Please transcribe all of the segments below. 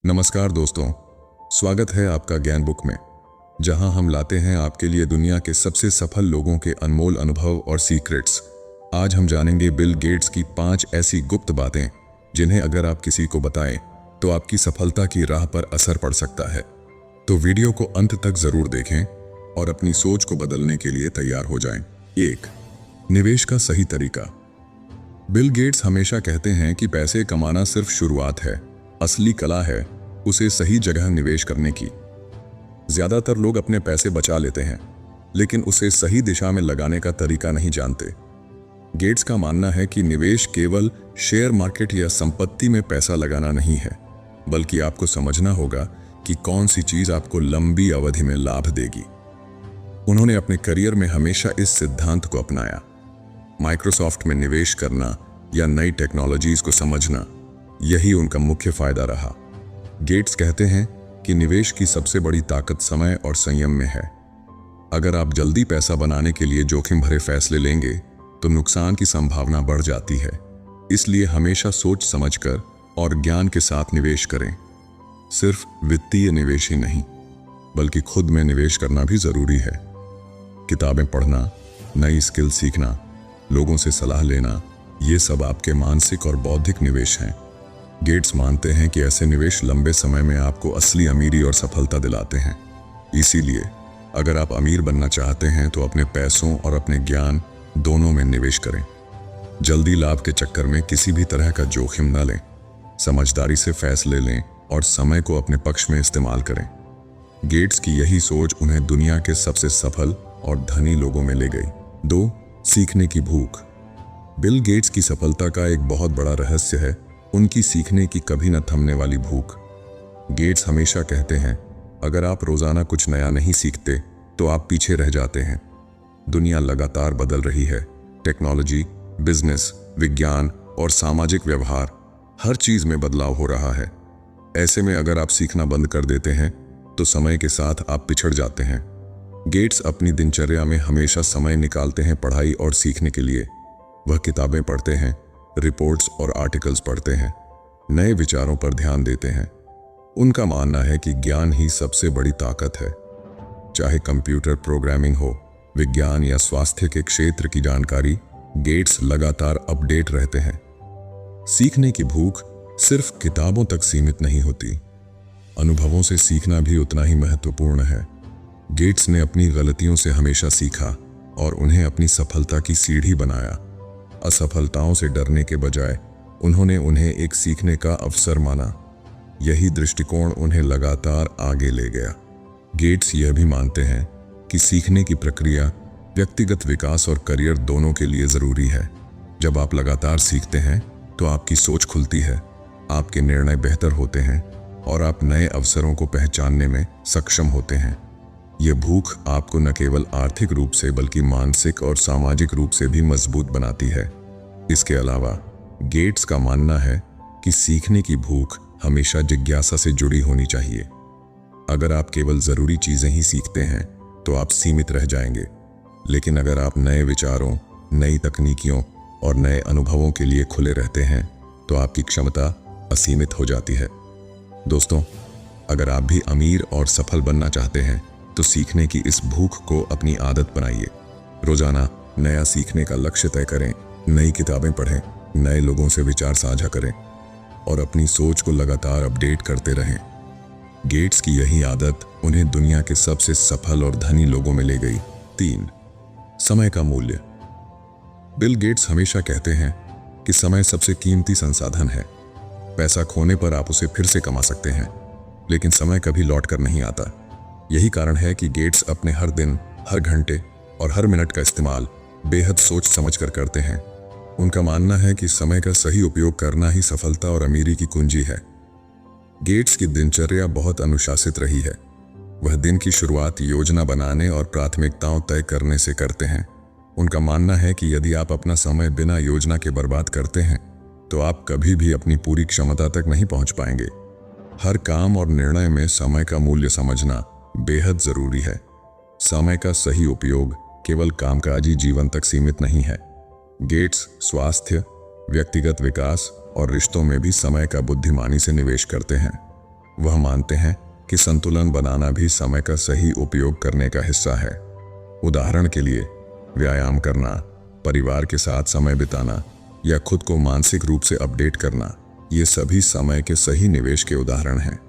नमस्कार दोस्तों, स्वागत है आपका ज्ञान बुक में, जहां हम लाते हैं आपके लिए दुनिया के सबसे सफल लोगों के अनमोल अनुभव और सीक्रेट्स। आज हम जानेंगे बिल गेट्स की 5 ऐसी गुप्त बातें जिन्हें अगर आप किसी को बताएं तो आपकी सफलता की राह पर असर पड़ सकता है। तो वीडियो को अंत तक जरूर देखें और अपनी सोच को बदलने के लिए तैयार हो जाएं। 1. निवेश का सही तरीका। बिल गेट्स हमेशा कहते हैं कि पैसे कमाना सिर्फ शुरुआत है, असली कला है उसे सही जगह निवेश करने की। ज्यादातर लोग अपने पैसे बचा लेते हैं, लेकिन उसे सही दिशा में लगाने का तरीका नहीं जानते। गेट्स का मानना है कि निवेश केवल शेयर मार्केट या संपत्ति में पैसा लगाना नहीं है, बल्कि आपको समझना होगा कि कौन सी चीज आपको लंबी अवधि में लाभ देगी। उन्होंने अपने करियर में हमेशा इस सिद्धांत को अपनाया। माइक्रोसॉफ्ट में निवेश करना या नई टेक्नोलॉजीज को समझना, यही उनका मुख्य फायदा रहा। गेट्स कहते हैं कि निवेश की सबसे बड़ी ताकत समय और संयम में है। अगर आप जल्दी पैसा बनाने के लिए जोखिम भरे फैसले लेंगे तो नुकसान की संभावना बढ़ जाती है। इसलिए हमेशा सोच समझकर और ज्ञान के साथ निवेश करें। सिर्फ वित्तीय निवेश ही नहीं, बल्कि खुद में निवेश करना भी जरूरी है। किताबें पढ़ना, नई स्किल सीखना, लोगों से सलाह लेना, ये सब आपके मानसिक और बौद्धिक निवेश हैं। गेट्स मानते हैं कि ऐसे निवेश लंबे समय में आपको असली अमीरी और सफलता दिलाते हैं। इसीलिए अगर आप अमीर बनना चाहते हैं तो अपने पैसों और अपने ज्ञान दोनों में निवेश करें। जल्दी लाभ के चक्कर में किसी भी तरह का जोखिम न लें। समझदारी से फैसले लें और समय को अपने पक्ष में इस्तेमाल करें। गेट्स की यही सोच उन्हें दुनिया के सबसे सफल और धनी लोगों में ले गई। 2. सीखने की भूख। बिल गेट्स की सफलता का एक बहुत बड़ा रहस्य है उनकी सीखने की कभी न थमने वाली भूख। गेट्स हमेशा कहते हैं, अगर आप रोजाना कुछ नया नहीं सीखते तो आप पीछे रह जाते हैं। दुनिया लगातार बदल रही है। टेक्नोलॉजी, बिजनेस, विज्ञान और सामाजिक व्यवहार, हर चीज में बदलाव हो रहा है। ऐसे में अगर आप सीखना बंद कर देते हैं तो समय के साथ आप पिछड़ जाते हैं। गेट्स अपनी दिनचर्या में हमेशा समय निकालते हैं पढ़ाई और सीखने के लिए। वह किताबें पढ़ते हैं, रिपोर्ट्स और आर्टिकल्स पढ़ते हैं, नए विचारों पर ध्यान देते हैं। उनका मानना है कि ज्ञान ही सबसे बड़ी ताकत है। चाहे कंप्यूटर प्रोग्रामिंग हो, विज्ञान या स्वास्थ्य के क्षेत्र की जानकारी, गेट्स लगातार अपडेट रहते हैं। सीखने की भूख सिर्फ किताबों तक सीमित नहीं होती, अनुभवों से सीखना भी उतना ही महत्वपूर्ण है। गेट्स ने अपनी गलतियों से हमेशा सीखा और उन्हें अपनी सफलता की सीढ़ी बनाया। असफलताओं से डरने के बजाय उन्होंने उन्हें एक सीखने का अवसर माना। यही दृष्टिकोण उन्हें लगातार आगे ले गया। गेट्स यह भी मानते हैं कि सीखने की प्रक्रिया व्यक्तिगत विकास और करियर दोनों के लिए जरूरी है। जब आप लगातार सीखते हैं तो आपकी सोच खुलती है, आपके निर्णय बेहतर होते हैं और आप नए अवसरों को पहचानने में सक्षम होते हैं। यह भूख आपको न केवल आर्थिक रूप से बल्कि मानसिक और सामाजिक रूप से भी मजबूत बनाती है। इसके अलावा गेट्स का मानना है कि सीखने की भूख हमेशा जिज्ञासा से जुड़ी होनी चाहिए। अगर आप केवल जरूरी चीजें ही सीखते हैं तो आप सीमित रह जाएंगे, लेकिन अगर आप नए विचारों, नई तकनीकियों और नए अनुभवों के लिए खुले रहते हैं तो आपकी क्षमता असीमित हो जाती है। दोस्तों, अगर आप भी अमीर और सफल बनना चाहते हैं तो सीखने की इस भूख को अपनी आदत बनाइए। रोजाना नया सीखने का लक्ष्य तय करें, नई किताबें पढ़ें, नए लोगों से विचार साझा करें और अपनी सोच को लगातार अपडेट करते रहें। गेट्स की यही आदत उन्हें दुनिया के सबसे सफल और धनी लोगों में ले गई। 3. समय का मूल्य। बिल गेट्स हमेशा कहते हैं कि समय सबसे कीमती संसाधन है। पैसा खोने पर आप उसे फिर से कमा सकते हैं, लेकिन समय कभी लौट कर नहीं आता। यही कारण है कि गेट्स अपने हर दिन, हर घंटे और हर मिनट का इस्तेमाल बेहद सोच समझकर करते हैं। उनका मानना है कि समय का सही उपयोग करना ही सफलता और अमीरी की कुंजी है। गेट्स की दिनचर्या बहुत अनुशासित रही है। वह दिन की शुरुआत योजना बनाने और प्राथमिकताओं तय करने से करते हैं। उनका मानना है कि यदि आप अपना समय बिना योजना के बर्बाद करते हैं तो आप कभी भी अपनी पूरी क्षमता तक नहीं पहुंच पाएंगे। हर काम और निर्णय में समय का मूल्य समझना बेहद जरूरी है। समय का सही उपयोग केवल कामकाजी जीवन तक सीमित नहीं है। गेट्स स्वास्थ्य, व्यक्तिगत विकास और रिश्तों में भी समय का बुद्धिमानी से निवेश करते हैं। वह मानते हैं कि संतुलन बनाना भी समय का सही उपयोग करने का हिस्सा है। उदाहरण के लिए व्यायाम करना, परिवार के साथ समय बिताना या खुद को मानसिक रूप से अपडेट करना, ये सभी समय के सही निवेश के उदाहरण हैं।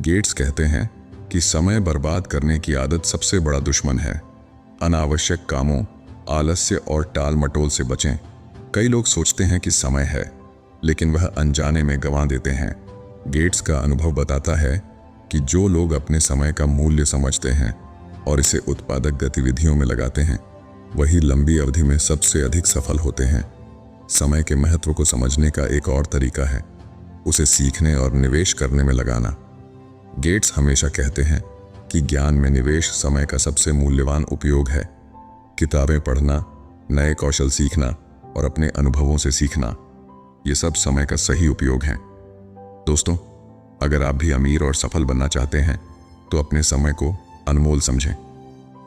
गेट्स कहते हैं कि समय बर्बाद करने की आदत सबसे बड़ा दुश्मन है। अनावश्यक कामों, आलस्य और टाल मटोल से बचें। कई लोग सोचते हैं कि समय है, लेकिन वह अनजाने में गंवा देते हैं। गेट्स का अनुभव बताता है कि जो लोग अपने समय का मूल्य समझते हैं और इसे उत्पादक गतिविधियों में लगाते हैं, वही लंबी अवधि में सबसे अधिक सफल होते हैं। समय के महत्व को समझने का एक और तरीका है उसे सीखने और निवेश करने में लगाना। गेट्स हमेशा कहते हैं कि ज्ञान में निवेश समय का सबसे मूल्यवान उपयोग है। किताबें पढ़ना, नए कौशल सीखना और अपने अनुभवों से सीखना, ये सब समय का सही उपयोग है। दोस्तों, अगर आप भी अमीर और सफल बनना चाहते हैं तो अपने समय को अनमोल समझें।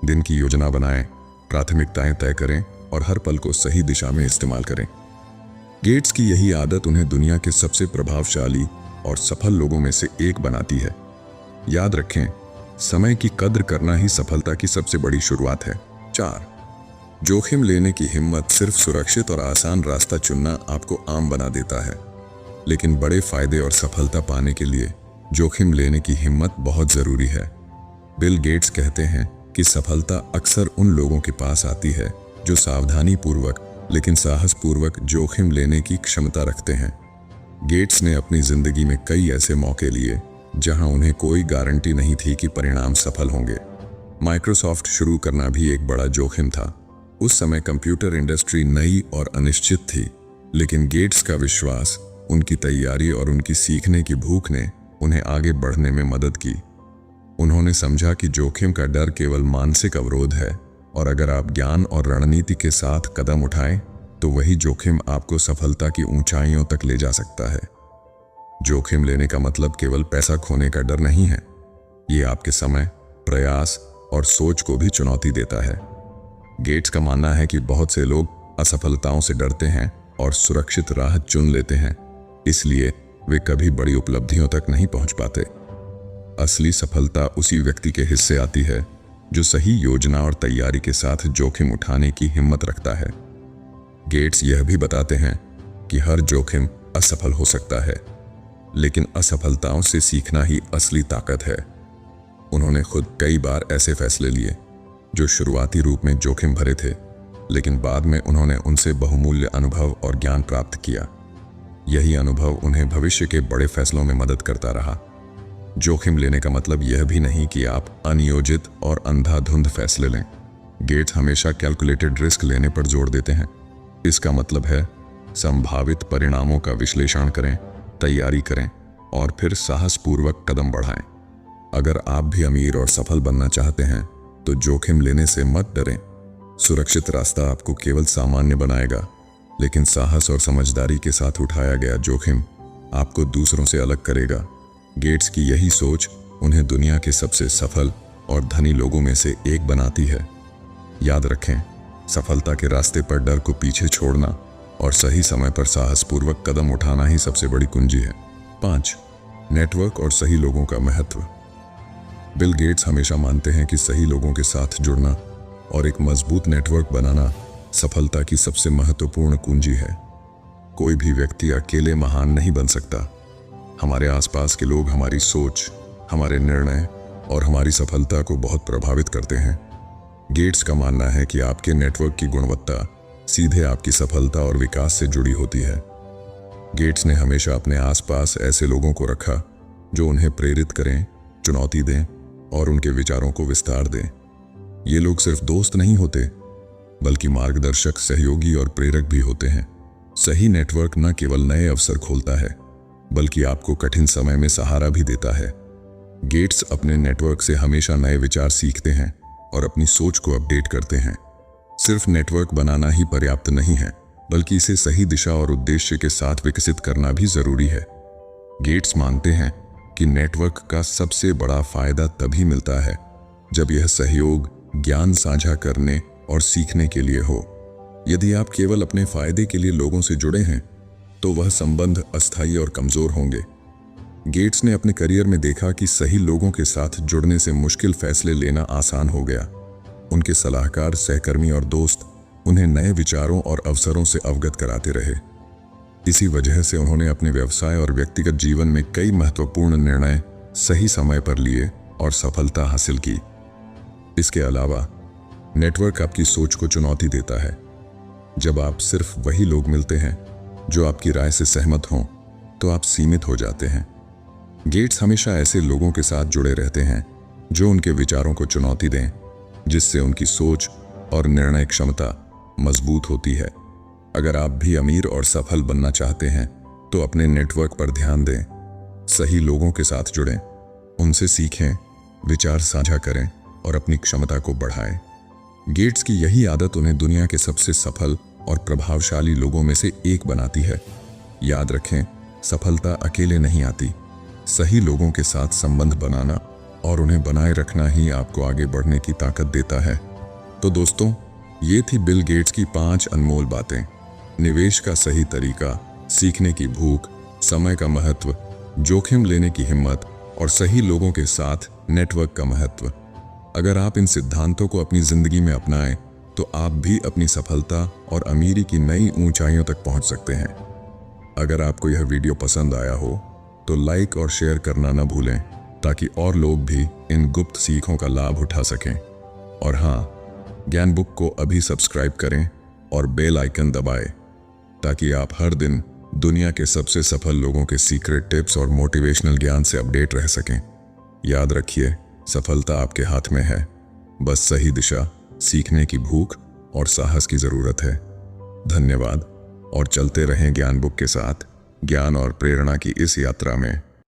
दिन की योजना बनाएं, प्राथमिकताएं तय करें और हर पल को सही दिशा में इस्तेमाल करें। गेट्स की यही आदत उन्हें दुनिया के सबसे प्रभावशाली और सफल लोगों में से एक बनाती है। याद रखें, समय की कद्र करना ही सफलता की सबसे बड़ी शुरुआत है। 4. जोखिम लेने की हिम्मत। सिर्फ सुरक्षित और आसान रास्ता चुनना आपको आम बना देता है, लेकिन बड़े फायदे और सफलता पाने के लिए जोखिम लेने की हिम्मत बहुत जरूरी है। बिल गेट्स कहते हैं कि सफलता अक्सर उन लोगों के पास आती है जो सावधानी पूर्वक लेकिन साहस पूर्वक जोखिम लेने की क्षमता रखते हैं। गेट्स ने अपनी जिंदगी में कई ऐसे मौके लिए जहां उन्हें कोई गारंटी नहीं थी कि परिणाम सफल होंगे। माइक्रोसॉफ्ट शुरू करना भी एक बड़ा जोखिम था। उस समय कंप्यूटर इंडस्ट्री नई और अनिश्चित थी, लेकिन गेट्स का विश्वास, उनकी तैयारी और उनकी सीखने की भूख ने उन्हें आगे बढ़ने में मदद की। उन्होंने समझा कि जोखिम का डर केवल मानसिक अवरोध है और अगर आप ज्ञान और रणनीति के साथ कदम उठाएं तो वही जोखिम आपको सफलता की ऊंचाइयों तक ले जा सकता है। जोखिम लेने का मतलब केवल पैसा खोने का डर नहीं है, ये आपके समय, प्रयास और सोच को भी चुनौती देता है। गेट्स का मानना है कि बहुत से लोग असफलताओं से डरते हैं और सुरक्षित राह चुन लेते हैं, इसलिए वे कभी बड़ी उपलब्धियों तक नहीं पहुंच पाते। असली सफलता उसी व्यक्ति के हिस्से आती है जो सही योजना और तैयारी के साथ जोखिम उठाने की हिम्मत रखता है। गेट्स यह भी बताते हैं कि हर जोखिम असफल हो सकता है, लेकिन असफलताओं से सीखना ही असली ताकत है। उन्होंने खुद कई बार ऐसे फैसले लिए जो शुरुआती रूप में जोखिम भरे थे, लेकिन बाद में उन्होंने उनसे बहुमूल्य अनुभव और ज्ञान प्राप्त किया। यही अनुभव उन्हें भविष्य के बड़े फैसलों में मदद करता रहा। जोखिम लेने का मतलब यह भी नहीं कि आप अनियोजित और अंधाधुंध फैसले लें। गेट्स हमेशा कैलकुलेटेड रिस्क लेने पर जोर देते हैं। इसका मतलब है संभावित परिणामों का विश्लेषण करें, तैयारी करें और फिर साहसपूर्वक कदम बढ़ाएं। अगर आप भी अमीर और सफल बनना चाहते हैं तो जोखिम लेने से मत डरें। सुरक्षित रास्ता आपको केवल सामान्य बनाएगा, लेकिन साहस और समझदारी के साथ उठाया गया जोखिम आपको दूसरों से अलग करेगा। गेट्स की यही सोच उन्हें दुनिया के सबसे सफल और धनी लोगों में से एक बनाती है। याद रखें, सफलता के रास्ते पर डर को पीछे छोड़ना और सही समय पर साहसपूर्वक कदम उठाना ही सबसे बड़ी कुंजी है। 5. नेटवर्क और सही लोगों का महत्व। बिल गेट्स हमेशा मानते हैं कि सही लोगों के साथ जुड़ना और एक मजबूत नेटवर्क बनाना सफलता की सबसे महत्वपूर्ण कुंजी है। कोई भी व्यक्ति अकेले महान नहीं बन सकता। हमारे आसपास के लोग हमारी सोच, हमारे निर्णय और हमारी सफलता को बहुत प्रभावित करते हैं। गेट्स का मानना है कि आपके नेटवर्क की गुणवत्ता सीधे आपकी सफलता और विकास से जुड़ी होती है। गेट्स ने हमेशा अपने आसपास ऐसे लोगों को रखा जो उन्हें प्रेरित करें, चुनौती दें और उनके विचारों को विस्तार दें। ये लोग सिर्फ दोस्त नहीं होते, बल्कि मार्गदर्शक, सहयोगी और प्रेरक भी होते हैं। सही नेटवर्क न केवल नए अवसर खोलता है, बल्कि आपको कठिन समय में सहारा भी देता है। गेट्स अपने नेटवर्क से हमेशा नए विचार सीखते हैं और अपनी सोच को अपडेट करते हैं। सिर्फ नेटवर्क बनाना ही पर्याप्त नहीं है, बल्कि इसे सही दिशा और उद्देश्य के साथ विकसित करना भी जरूरी है। गेट्स मानते हैं कि नेटवर्क का सबसे बड़ा फायदा तभी मिलता है जब यह सहयोग, ज्ञान साझा करने और सीखने के लिए हो। यदि आप केवल अपने फायदे के लिए लोगों से जुड़े हैं तो वह संबंध अस्थायी और कमजोर होंगे। गेट्स ने अपने करियर में देखा कि सही लोगों के साथ जुड़ने से मुश्किल फैसले लेना आसान हो गया। उनके सलाहकार, सहकर्मी और दोस्त उन्हें नए विचारों और अवसरों से अवगत कराते रहे। इसी वजह से उन्होंने अपने व्यवसाय और व्यक्तिगत जीवन में कई महत्वपूर्ण निर्णय सही समय पर लिए और सफलता हासिल की। इसके अलावा नेटवर्क आपकी सोच को चुनौती देता है। जब आप सिर्फ वही लोग मिलते हैं जो आपकी राय से सहमत हों, तो आप सीमित हो जाते हैं। गेट्स हमेशा ऐसे लोगों के साथ जुड़े रहते हैं जो उनके विचारों को चुनौती दें, जिससे उनकी सोच और निर्णय क्षमता मजबूत होती है। अगर आप भी अमीर और सफल बनना चाहते हैं तो अपने नेटवर्क पर ध्यान दें, सही लोगों के साथ जुड़ें, उनसे सीखें, विचार साझा करें और अपनी क्षमता को बढ़ाएं। गेट्स की यही आदत उन्हें दुनिया के सबसे सफल और प्रभावशाली लोगों में से एक बनाती है। याद रखें, सफलता अकेले नहीं आती, सही लोगों के साथ संबंध बनाना और उन्हें बनाए रखना ही आपको आगे बढ़ने की ताकत देता है। तो दोस्तों, ये थी बिल गेट्स की 5 अनमोल बातें। निवेश का सही तरीका, सीखने की भूख, समय का महत्व, जोखिम लेने की हिम्मत और सही लोगों के साथ नेटवर्क का महत्व। अगर आप इन सिद्धांतों को अपनी जिंदगी में अपनाएं तो आप भी अपनी सफलता और अमीरी की नई ऊंचाइयों तक पहुंच सकते हैं। अगर आपको यह वीडियो पसंद आया हो तो लाइक और शेयर करना न भूलें, ताकि और लोग भी इन गुप्त सीखों का लाभ उठा सकें। और हाँ, ज्ञान बुक को अभी सब्सक्राइब करें और बेल आइकन दबाएं, ताकि आप हर दिन दुनिया के सबसे सफल लोगों के सीक्रेट टिप्स और मोटिवेशनल ज्ञान से अपडेट रह सकें। याद रखिए, सफलता आपके हाथ में है, बस सही दिशा, सीखने की भूख और साहस की जरूरत है। धन्यवाद और चलते रहें ज्ञान बुक के साथ ज्ञान और प्रेरणा की इस यात्रा में।